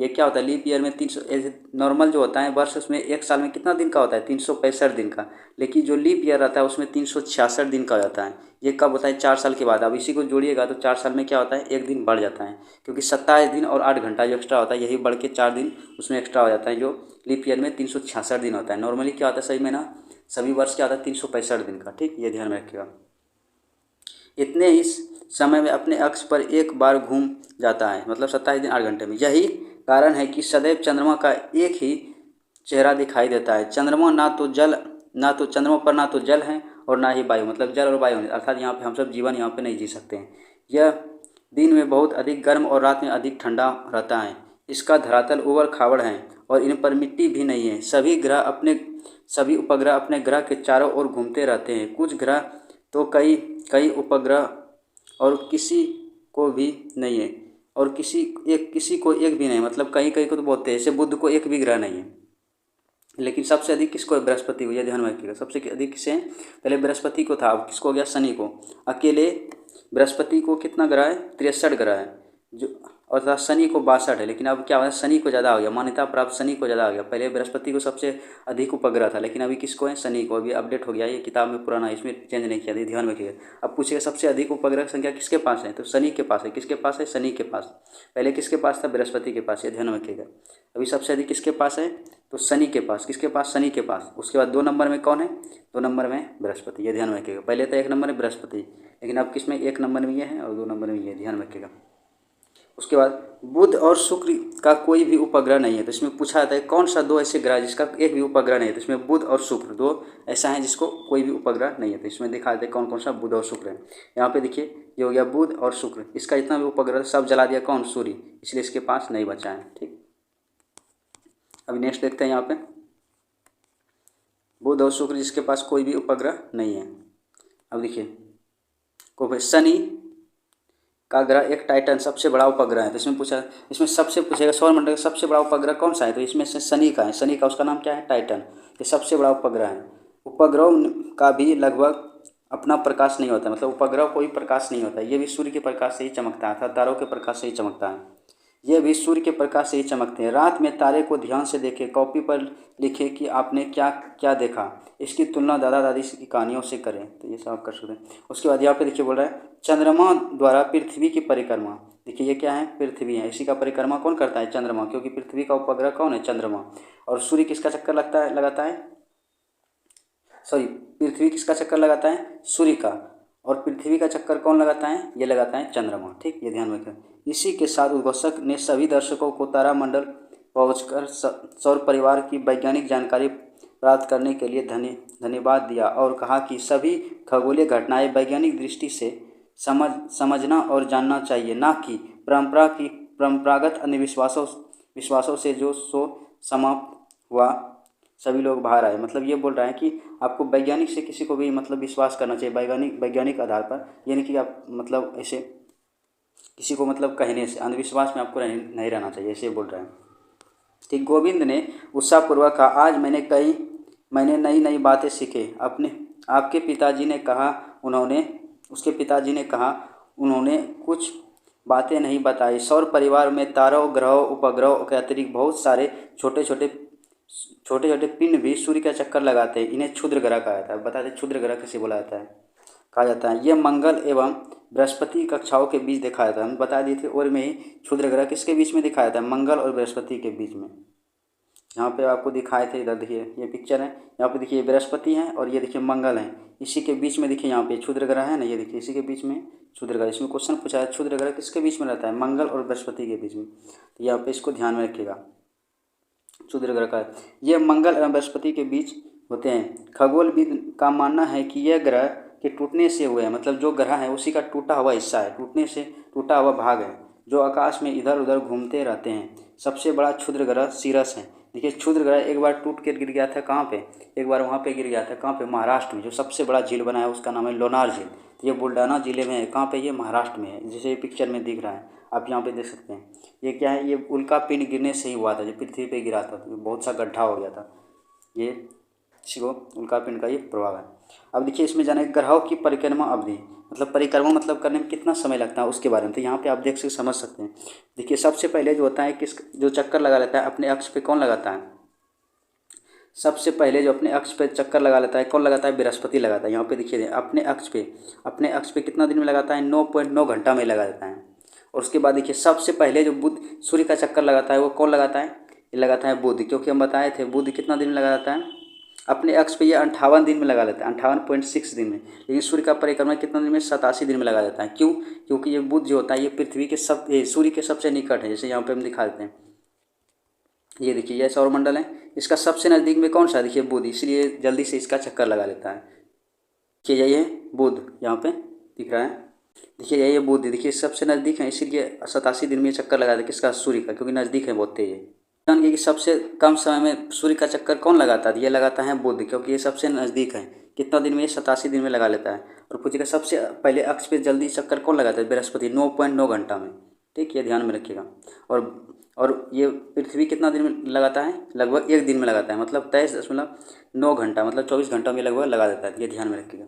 क्या होता है, लीप ईयर में 300, नॉर्मल जो होता है वर्ष, उसमें 1 साल में कितना दिन का होता है, 365 दिन का। लेकिन जो लीप ईयर रहता है उसमें 366 दिन का हो जाता है। ये कब होता है, 4 साल के बाद। अब इसी को जोड़िएगा तो 4 साल में क्या होता है, 1 दिन बढ़ जाता है, क्योंकि 27 दिन और 8 घंटा जो एक्स्ट्रा होता है, यही बढ़ के 4 दिन उसमें एक्स्ट्रा हो जाता है, जो लीप ईयर में 366 दिन होता है। नॉर्मली क्या होता है, सही महीना, सभी वर्ष क्या होता है, 365 दिन का। ठीक, ये ध्यान में रखिएगा। इतने ही समय में अपने अक्ष पर एक बार घूम जाता है, मतलब 27 दिन 8 घंटे में। यही कारण है कि सदैव चंद्रमा का एक ही चेहरा दिखाई देता है। चंद्रमा चंद्रमा पर ना तो जल है और ना ही वायु, मतलब जल और वायु, अर्थात यहाँ पे हम सब जीवन यहाँ पे नहीं जी सकते हैं। यह दिन में बहुत अधिक गर्म और रात में अधिक ठंडा रहता है। इसका धरातल ऊबड़ खाबड़ है और इन पर मिट्टी भी नहीं है। सभी उपग्रह अपने ग्रह के चारों ओर घूमते रहते हैं। कुछ ग्रह तो कई कई उपग्रह और किसी को भी नहीं है, और किसी को एक भी नहीं, मतलब कहीं कहीं को तो बोलते हैं, जैसे बुध को एक भी ग्रह नहीं है। लेकिन सबसे अधिक किसको है? बृहस्पति को। यह ध्यान में रखिएगा, सबसे अधिक किसे है? पहले बृहस्पति को था, अब किसको हो गया? शनि को। अकेले बृहस्पति को कितना ग्रह है? 63 ग्रह है, जो और शनि को 62 है। लेकिन अब क्या हुआ? शनि को ज़्यादा हो गया, मान्यता प्राप्त शनि को ज़्यादा हो गया। पहले बृहस्पति को सबसे अधिक उपग्रह था, लेकिन अभी किसको है? शनि को। अभी अपडेट हो गया, ये किताब में पुराना है, इसमें चेंज नहीं किया, ध्यान में रखिएगा। अब पूछिएगा सबसे अधिक उपग्रह संख्या किसके पास है? तो शनि के पास है। किसके पास है? शनि के पास। पहले किसके पास था? बृहस्पति के पास, ये ध्यान में रखिएगा। अभी सबसे अधिक किसके पास है? तो शनि के पास। किसके पास? शनि के पास। उसके बाद 2 नंबर में कौन है? 2 नंबर में बृहस्पति, ये ध्यान में रखिएगा। पहले तो 1 नंबर में बृहस्पति, लेकिन अब किस में? 1 नंबर में ये है और 2 नंबर में ये, ध्यान में रखिएगा। उसके बाद बुध और शुक्र का कोई भी उपग्रह नहीं है। तो इसमें पूछा जाता है कौन सा 2 ऐसे ग्रह जिसका एक भी उपग्रह नहीं है? तो इसमें बुध और शुक्र 2 ऐसा है जिसको कोई भी उपग्रह नहीं है। तो इसमें दिखा देते हैं कौन कौन सा बुध और शुक्र है। यहाँ पे देखिए, ये हो गया बुध और शुक्र। इसका जितना भी उपग्रह सब जला दिया कौन? सूर्य, इसलिए इसके पास नहीं बचा है। ठीक, अभी नेक्स्ट देखते हैं। यहाँ पे बुध और शुक्र जिसके पास कोई भी उपग्रह नहीं है। अब देखिए, को शनि का ग्रह एक टाइटन सबसे बड़ा उपग्रह है। तो इसमें सबसे पूछेगा सौरमंडल का सबसे बड़ा उपग्रह कौन सा है? तो इसमें से शनि का है। शनि का उसका नाम क्या है? टाइटन। ये सबसे बड़ा उपग्रह है। उपग्रह का भी लगभग अपना प्रकाश नहीं होता, मतलब उपग्रह कोई प्रकाश नहीं होता। ये भी सूर्य के प्रकाश से ही चमकता है, अर्थात तारों के प्रकाश से ही चमकता है। ये भी सूर्य के प्रकाश से ही चमकते हैं। रात में तारे को ध्यान से देखें, कॉपी पर लिखें कि आपने क्या क्या देखा। इसकी तुलना दादा दादी की कहानियों से करें। तो ये सब आप कर सकते हैं। उसके बाद यहाँ पे देखिए बोल रहा है चंद्रमा द्वारा पृथ्वी की परिक्रमा। देखिए ये क्या है? पृथ्वी है। इसी का परिक्रमा कौन करता है? चंद्रमा, क्योंकि पृथ्वी का उपग्रह कौन है? चंद्रमा। और सूर्य किसका चक्कर लगाता है? सॉरी, पृथ्वी किसका चक्कर लगाता है? सूर्य का। और पृथ्वी का चक्कर कौन लगाता है? ये लगाता है चंद्रमा। ठीक, ये ध्यान रखें। इसी के साथ उद्घोषक ने सभी दर्शकों को तारामंडल पहुंचकर सौर परिवार की वैज्ञानिक जानकारी प्राप्त करने के लिए धन्यवाद दिया और कहा कि सभी खगोलीय घटनाएं वैज्ञानिक दृष्टि से समझना और जानना चाहिए, न कि परंपरागत विश्वासों से जो समाप्त हुआ सभी लोग बाहर आए। मतलब ये बोल रहा है कि आपको वैज्ञानिक से किसी को भी मतलब विश्वास करना चाहिए, वैज्ञानिक आधार पर। यानी कि आप मतलब ऐसे किसी को मतलब कहने से अंधविश्वास में आपको नहीं रहना चाहिए, ऐसे बोल रहे हैं। ठीक, गोविंद ने उत्साहपूर्वक कहा, आज मैंने नई नई बातें सीखे। उसके पिताजी ने कहा उन्होंने कुछ बातें नहीं बताई। सौर परिवार में तारों, ग्रहों, उपग्रहों के अतिरिक्त बहुत सारे छोटे छोटे पिंड भी सूर्य का चक्कर लगाते हैं। इन्हें क्षुद्र ग्रह कहा जाता है। बता दें क्षुद्र ग्रह किसे बोला जाता है? कहा जाता है। ये मंगल एवं बृहस्पति कक्षाओं के बीच दिखाया जाता है। हम बता दिए थे और में ही क्षुद्र ग्रह किसके बीच में दिखाया जाता है? मंगल और बृहस्पति के बीच में। यहाँ पे आपको दिखाए थे, इधर देखिए ये पिक्चर है। यहाँ पे देखिए बृहस्पति है और ये देखिए मंगल है। इसी के बीच में देखिए यहाँ पे क्षुद्र ग्रह है ना, ये देखिए इसी के बीच में क्षुद्र ग्रह। इसमें क्वेश्चन पूछा है क्षुद्र ग्रह किसके बीच में रहता है? मंगल और बृहस्पति के बीच में। तो यहाँ पे इसको ध्यान में रखिएगा, क्षुद्र ग्रह का ये मंगल एवं बृहस्पति के बीच होते हैं। खगोलविद का मानना है कि यह ग्रह के टूटने से हुए हैं, मतलब जो ग्रह है उसी का टूटा हुआ हिस्सा है, टूटने से टूटा हुआ भाग है, जो आकाश में इधर उधर घूमते रहते हैं। सबसे बड़ा क्षुद्र ग्रह सीरस है। देखिए क्षुद्र ग्रह एक बार टूट कर गिर गया था, कहाँ पे? एक बार वहाँ पे गिर गया था, कहाँ पे? महाराष्ट्र में। जो सबसे बड़ा झील बना है उसका नाम है लोनार झील। ये बुल्डाना जिले में है। कहाँ पे? ये महाराष्ट्र में है, जैसे पिक्चर में दिख रहा है, आप यहाँ पे देख सकते हैं। ये क्या है? ये उल्का पिंड गिरने से ही हुआ था, जो पृथ्वी पे गिरा था, तो बहुत सा गड्ढा हो गया था। ये इसी को उल्का पिंड का ये प्रभाव है। अब देखिए इसमें जाने ग्रहों की परिक्रमा अवधि, मतलब परिक्रमा मतलब करने में कितना समय लगता है उसके बारे में। तो यहाँ पे आप देख से समझ सकते हैं। देखिए सबसे पहले जो होता है जो चक्कर लगा लेता है अपने अक्ष पे, कौन लगाता है? सबसे पहले जो अपने अक्ष पे चक्कर लगा लेता है कौन लगाता है? बृहस्पति लगाता है। यहाँ पे देखिए अपने अक्ष पे कितना दिन में लगाता है? 9.9 घंटा में लगा देता है। और उसके बाद देखिए सबसे पहले जो बुध सूर्य का चक्कर लगाता है वो कौन लगाता है? ये लगाता है बुध, क्योंकि हम बताए थे बुध कितना दिन में लगा देता है अपने अक्ष पे? ये 58 दिन में लगा लेता है, 58.6 दिन में। लेकिन सूर्य का परिक्रमा कितना दिन में? 87 दिन में लगा देता है। क्यों? क्योंकि ये बुध जो होता है ये सूर्य के सबसे निकट है। जैसे यहाँ पे हम दिखा देते हैं, ये देखिए यह सौरमंडल है, इसका सबसे नज़दीक में कौन सा? देखिए बुध, इसलिए जल्दी से इसका चक्कर लगा लेता है कि यही है बुध, यहाँ पे दिख रहा है देखिए ये बुध, देखिए सबसे नज़दीक है, इसीलिए 87 दिन में ये चक्कर लगाता है। किसका? सूर्य का, क्योंकि नज़दीक है बहुत तेज है। जानिए कि सबसे कम समय में सूर्य का चक्कर कौन लगाता है? ये लगाता है बुध, क्योंकि ये सबसे नज़दीक है। कितना दिन में? ये 87 दिन में लगा लेता है। और पूछिएगा सबसे पहले अक्ष पे जल्दी चक्कर कौन लगाता है? बृहस्पति, 9.9 घंटा में। ठीक, ये ध्यान में रखिएगा। और ये पृथ्वी कितना दिन में लगाता है? लगभग 1 दिन में लगाता है, मतलब 23.9 घंटा, मतलब 24 घंटा में लगभग लगा देता है। ये ध्यान में रखिएगा।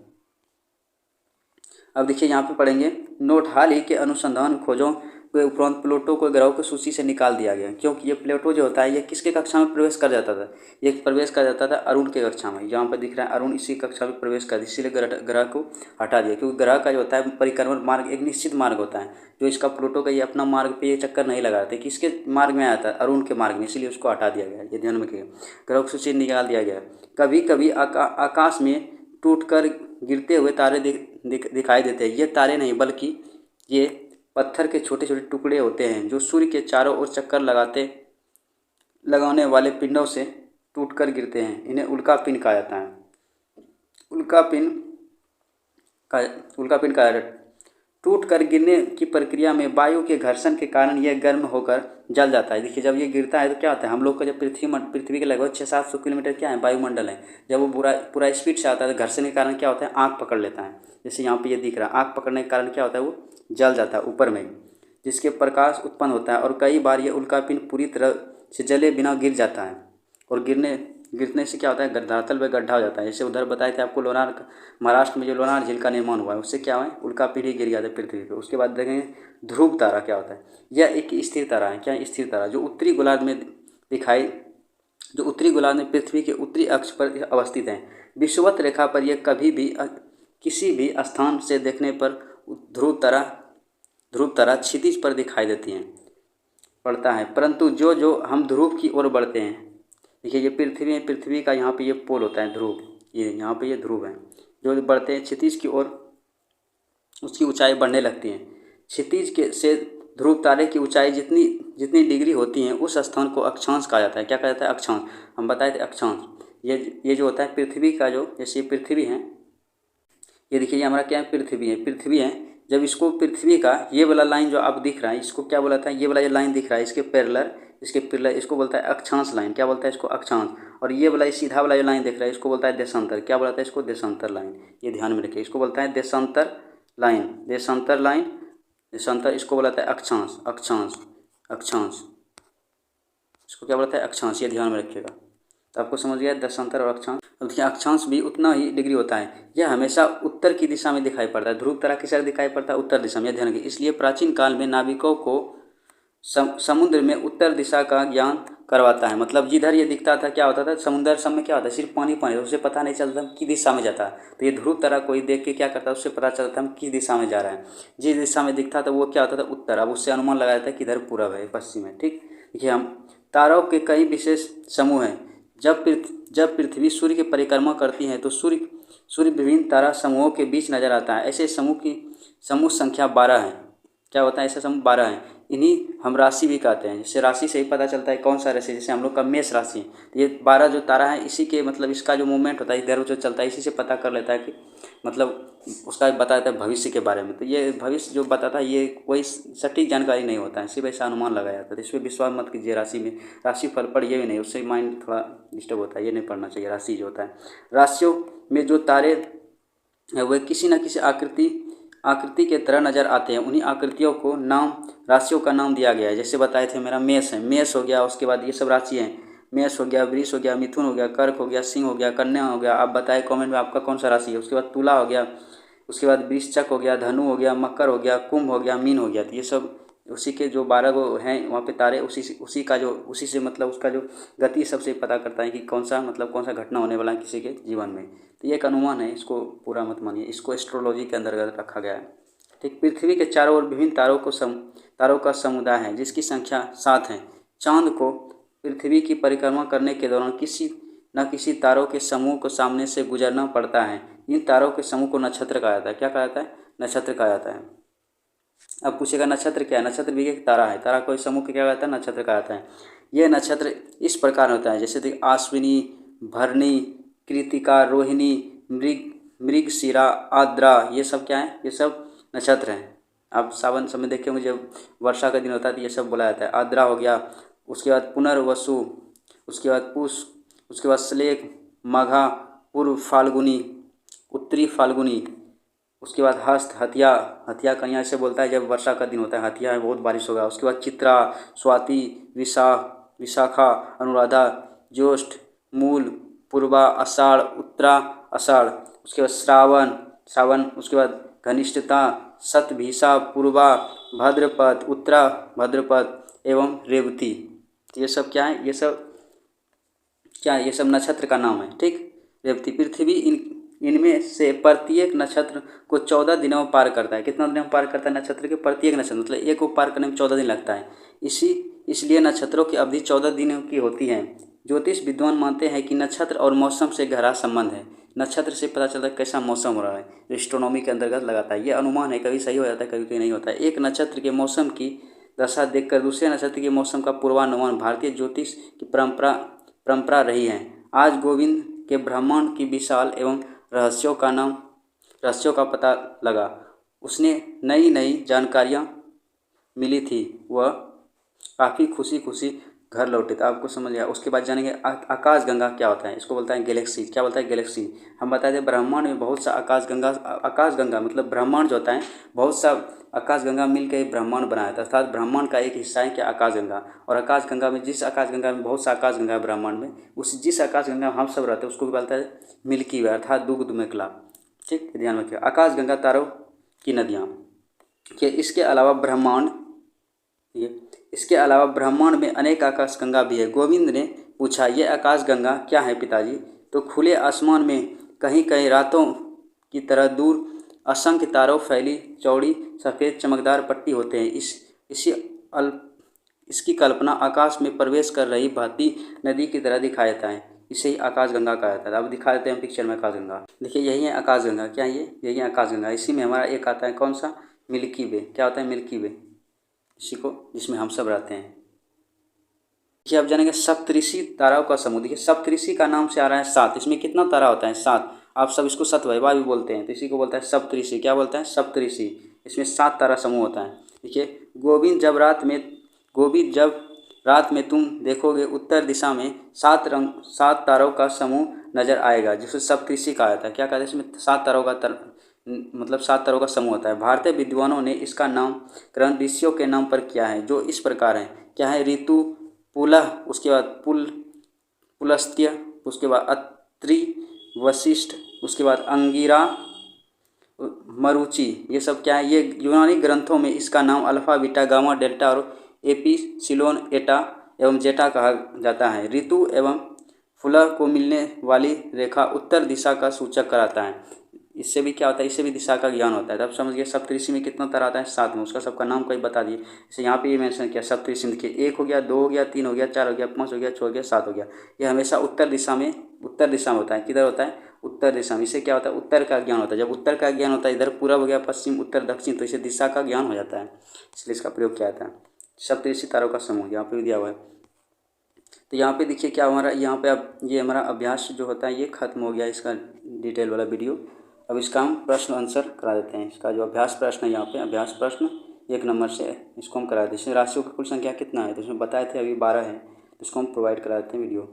अब देखिए यहाँ पे पढ़ेंगे नोट, हाल ही के अनुसंधान खोजों के उपरांत प्लूटो को ग्रहों की सूची से निकाल दिया गया, क्योंकि ये प्लूटो जो होता है ये किसके कक्षा में प्रवेश कर जाता था? ये प्रवेश कर जाता था अरुण के कक्षा में। यहाँ पर दिख रहा है अरुण इसी कक्षा में प्रवेश कर, इसीलिए ग्रह को हटा दिया, क्योंकि ग्रह का जो होता है परिक्रमण मार्ग एक निश्चित मार्ग होता है। जो इसका प्लूटो का ये अपना मार्ग पे ये चक्कर नहीं लगाते, किसके मार्ग में आया था? अरुण के मार्ग में, इसीलिए उसको हटा दिया गया। ये ध्यान में रखिएगा, ग्रहों की सूची निकाल दिया गया। कभी कभी आकाश में टूटकर गिरते हुए तारे दिखाई देते हैं। ये तारे नहीं, बल्कि ये पत्थर के छोटे छोटे टुकड़े होते हैं जो सूर्य के चारों ओर चक्कर लगाने वाले पिंडों से टूटकर गिरते हैं। इन्हें उल्का पिंड कहा जाता है। उल्का पिंड कहा जाता है। टूट कर गिरने की प्रक्रिया में वायु के घर्षण के कारण यह गर्म होकर जल जाता है। देखिए जब ये गिरता है तो क्या होता है? हम लोग का जब पृथ्वी के लगभग 600-700 किलोमीटर क्या है? वायुमंडल है। जब वो पूरा स्पीड से आता है तो घर्षण के कारण क्या होता है? आँख पकड़ लेता है। जैसे यहाँ पे ये दिख रहा है, आँख पकड़ने के कारण क्या होता है? वो जल जाता है ऊपर में, जिसके प्रकाश उत्पन्न होता है। और कई बार ये उल्कापिंड पूरी तरह से जले बिना गिर जाता है, और गिरने से क्या होता है? धरातल में गड्ढा हो जाता है। जैसे उधर बताए थे आपको लोनार, महाराष्ट्र में जो लोनार झील का निर्माण हुआ है, उससे क्या है? उल्कापिंड ही गिर गया था पृथ्वी पे। उसके बाद देखेंगे ध्रुव तारा क्या होता है। यह एक स्थिर तारा है। क्या? स्थिर तारा, जो उत्तरी गोलार्ध में पृथ्वी के उत्तरी अक्ष पर अवस्थित है। विषुवत रेखा पर यह कभी भी किसी भी स्थान से देखने पर ध्रुव तारा क्षितिज पर दिखाई पड़ता है। परंतु जो हम ध्रुव की ओर बढ़ते हैं, देखिए ये पृथ्वी का यहाँ पे ये पोल होता है ध्रुव, ये यहाँ पे ये ध्रुव है। जो बढ़ते हैं क्षितिज की ओर, उसकी ऊंचाई बढ़ने लगती है। क्षितिज के से ध्रुव तारे की ऊंचाई जितनी डिग्री होती है, उस स्थान को अक्षांश कहा जाता है। क्या कहा जाता है? अक्षांश। हम बताए थे अक्षांश। ये जो होता है पृथ्वी का, जो जैसे ये पृथ्वी है, ये देखिए ये हमारा क्या है? पृथ्वी है। जब इसको पृथ्वी का ये वाला लाइन जो आप दिख रहा है, इसको क्या बोला था? ये वाला ये लाइन दिख रहा है, इसके पैरेलल इसको बोलता है अक्षांश लाइन। क्या बोलता है इसको? अक्षांश। और ये वाला सीधा वाला जो लाइन दिख रहा है, इसको बोलता है देशांतर। क्या बोलता है इसको? देशांतर लाइन। ये ध्यान में रखिए, इसको बोलता है देशांतर लाइन। इसको बोलता है अक्षांश। इसको क्या बोलता है? अक्षांश। ये ध्यान में रखिएगा। तो आपको समझ गया देशांतर और अक्षांश। अब देखिए अक्षांश भी उतना ही डिग्री होता है। यह हमेशा उत्तर की दिशा में दिखाई पड़ता है। ध्रुव तारा किस तरह दिखाई पड़ता है? उत्तर दिशा में। ध्यान रखिए। इसलिए प्राचीन काल में नाविकों को समुद्र में उत्तर दिशा का ज्ञान करवाता है। मतलब जिधर ये दिखता था क्या होता था? समुद्र सब में क्या होता है? सिर्फ पानी, उसे पता नहीं चलता किस दिशा में जाता है। तो ये ध्रुव तारा कोई देख के क्या करता है? उससे पता चलता है किस दिशा में जा रहा है। जिस दिशा में दिखता था वो क्या होता था? उत्तर। अब उससे अनुमान लगाया था किधर पूरब है, पश्चिम है। ठीक, देखिए हम तारों के कई विशेष समूह हैं। जब पृथ्वी सूर्य की परिक्रमा करती है तो सूर्य विभिन्न तारा समूहों के बीच नजर आता है। ऐसे समूह संख्या 12 है। क्या होता है? ऐसे समूह 12 हैं। इन्हीं हम राशि भी कहते हैं। जैसे राशि से ही पता चलता है कौन सा राशि, जैसे हम लोग का मेष राशि है, तो ये 12 जो तारा है, इसी के मतलब इसका जो मूवमेंट होता है इधर जो चलता है, इसी से पता कर लेता है कि मतलब उसका बताता है भविष्य के बारे में। तो ये भविष्य जो बताता है ये कोई सटीक जानकारी नहीं होता है, सिर्फ ऐसा अनुमान लगाया जाता है। इसमें विश्वास मत कीजिए। राशि फल पढ़िए भी नहीं, उससे माइंड थोड़ा डिस्टर्ब होता है। ये नहीं पढ़ना चाहिए। राशि जो होता है, राशियों में जो तारे है वह किसी न किसी आकृति के तरह नजर आते हैं। उन्हीं आकृतियों को राशियों का नाम दिया गया है। जैसे बताए थे मेरा मेष है, मेष हो गया। उसके बाद ये सब राशि हैं, मेष हो गया, वृष हो गया, मिथुन हो गया, कर्क हो गया, सिंह हो गया, कन्या हो गया। आप बताएं कमेंट में आपका कौन सा राशि है। उसके बाद तुला हो गया, उसके बाद वृश्चिक हो गया, धनु हो गया, मकर हो गया, कुंभ हो गया, मीन हो गया। तो ये सब उसी के जो 12 गो हैं वहाँ पे तारे, उसी से मतलब उसका जो गति सबसे पता करता है कि कौन सा घटना होने वाला है किसी के जीवन में। तो ये एक अनुमान है, इसको पूरा मत मानिए। इसको एस्ट्रोलॉजी के अंतर्गत रखा गया है। ठीक, पृथ्वी के चारों ओर विभिन्न तारों का समुदाय है जिसकी संख्या 7 है। चांद को पृथ्वी की परिक्रमा करने के दौरान किसी न किसी तारों के समूह को सामने से गुजरना पड़ता है। इन तारों के समूह को नक्षत्र कहा जाता है। क्या कहा जाता है? नक्षत्र कहा जाता है। अब पूछेगा नक्षत्र क्या है? नक्षत्र भी एक तारा है। तारा को समूह को क्या कहता है? नक्षत्र कहा जाता है। यह नक्षत्र इस प्रकार होता है, जैसे देखिए आश्विनी, भरणी, कृतिका, रोहिणी, मृगशिरा, आद्रा, ये सब क्या है? ये सब नक्षत्र हैं। आप सावन समय देखे होंगे, जब वर्षा का दिन होता है तो ये सब बोला जाता है। आर्द्रा हो गया, उसके बाद पुनर्वसु, उसके बाद पुष, उसके बाद श्लेष, माघा, पूर्व फाल्गुनी, उत्तरी फाल्गुनी, उसके बाद हस्त, हथिया, हथिया कन्या ऐसे बोलता है जब वर्षा का दिन होता है, हथिया है बहुत बारिश होगा। उसके बाद चित्रा, स्वाति, विशाखा, अनुराधा, ज्येष्ठ, मूल, पूर्वा, आषाढ़, उत्तरा, आषाढ़। उसके बाद श्रावण, उसके बाद घनिष्ठता, शतभिषा, पूर्वा, भाद्रपद, उत्तरा भाद्रपद एवं रेवती। ये सब क्या है, ये सब नक्षत्र का नाम है, ठीक। रेवती। पृथ्वी इनमें से प्रत्येक नक्षत्र को 14 दिनों में पार करता है। कितना दिनों में पार करता है नक्षत्र के? प्रत्येक नक्षत्र, मतलब एक को पार करने में 14 दिन लगता है। इसलिए नक्षत्रों की अवधि 14 दिनों की होती है। ज्योतिष विद्वान मानते हैं कि नक्षत्र और मौसम से गहरा संबंध है। नक्षत्र से पता चलता है कैसा मौसम हो रहा है, एस्ट्रोनॉमी के अंतर्गत लगाता है। ये अनुमान है, कभी सही हो जाता है, कभी कभी नहीं होता है। एक नक्षत्र के मौसम की दशा देखकर दूसरे नक्षत्र के मौसम का पूर्वानुमान भारतीय ज्योतिष की परंपरा रही है। आज गोविंद के ब्रह्मांड की विशाल एवं रहस्यों का पता लगा। उसने नई नई जानकारियाँ मिली थी, वह काफ़ी खुशी घर लौटे। तो आपको समझ गया। उसके बाद जानेंगे आकाशगंगा क्या होता है। इसको बोलता है गैलेक्सी। क्या बोलता है? गैलेक्सी। हम बता दें ब्रह्मांड में बहुत सा आकाशगंगा मतलब ब्रह्मांड जो होता है, बहुत सा आकाशगंगा मिलकर एक ब्रह्मांड बनाया था, अर्थात ब्रह्मांड का एक हिस्सा है क्या? आकाशगंगा। और आकाशगंगा में बहुत सा आकाशगंगा है ब्रह्मांड में, जिस आकाशगंगा में हम सब रहते हैं उसको भी बोलता है मिल्की वे, अर्थात दुग्ध मेखला। ठीक, ध्यान रखिए। आकाशगंगा तारों की नदियाँ। इसके अलावा ब्रह्मांड में अनेक आकाशगंगा भी है। गोविंद ने पूछा, ये आकाशगंगा क्या है पिताजी? तो खुले आसमान में कहीं कहीं रातों की तरह दूर असंख्य तारों फैली चौड़ी सफ़ेद चमकदार पट्टी होते हैं। इसकी कल्पना आकाश में प्रवेश कर रही बहती नदी की तरह दिखाया जाता है। इसे ही आकाशगंगा कहा जाता है। अब दिखा देते हैं पिक्चर में आकाशगंगा। देखिए यही है आकाशगंगा। क्या ये? यही है आकाशगंगा। इसी में हमारा एक आता है कौन सा? मिल्की वे। क्या होता है? मिल्की वे। इसी को, जिसमें हम सब रहते हैं। देखिए आप जानेंगे सप्तऋषि ताराओं का समूह। देखिए सप्तऋषि का नाम से आ रहा है 7। इसमें कितना तारा होता है? 7। आप सब इसको सतवैवा भी बोलते हैं, तो इसी को बोलता है सप्तऋषि। क्या बोलता है? सप्तऋषि। इसमें 7 तारा समूह होता है। देखिए गोविंद जब रात में तुम देखोगे उत्तर दिशा में 7 तारों का समूह नजर आएगा, जिसे सप्तऋषि कहा जाता है। क्या कहते हैं? इसमें 7 तारों का मतलब 7 तारों का समूह होता है। भारतीय विद्वानों ने इसका नामकरण ऋषियों के नाम पर किया है, जो इस प्रकार है। क्या है? ऋतु, पुलह, उसके बाद पुलस्त्य, उसके बाद अत्रि, वशिष्ठ, उसके बाद अंगिरा, मरुचि। ये सब क्या है? ये यूनानी ग्रंथों में इसका नाम अल्फा, बीटा, गामा, डेल्टा और एपिसिलोन, एटा एवं जेटा कहा जाता है। ऋतु एवं पुलह को मिलने वाली रेखा उत्तर दिशा का सूचक कराता है। इससे भी क्या होता है? इससे भी दिशा का ज्ञान होता है। तब समझिए सप्तऋषि में कितना तारा आता है? 7 में। उसका सबका नाम कोई बता दिए। जैसे यहाँ पे ये मेंशन किया सप्तऋषि। देखिए 1 हो गया, 2 हो गया, 3 हो गया, 4 हो गया, 5 हो गया, 6 हो गया, 7 हो गया। ये हमेशा उत्तर दिशा में होता है। किधर होता है? उत्तर दिशा में। इससे क्या होता है? उत्तर का ज्ञान होता है। जब उत्तर का ज्ञान होता है, इधर पूरब हो गया, पश्चिम, उत्तर, दक्षिण, तो इसे दिशा का ज्ञान हो जाता है। इसलिए इसका प्रयोग किया जाता है। सप्तऋषि तारों का समूह यहाँ पे दिया हुआ है। तो यहाँ पे देखिए क्या हमारा यहाँ पे अब ये हमारा अभ्यास जो होता है ये खत्म हो गया, इसका डिटेल वाला वीडियो। अब इसका हम प्रश्न आंसर करा देते हैं। इसका जो अभ्यास प्रश्न है यहाँ पे, अभ्यास प्रश्न 1 नंबर से इसको हम करा देते हैं। राशियों की कुल संख्या कितना है? तो इसमें बताए थे अभी 12 है, तो इसको हम प्रोवाइड करा देते हैं वीडियो।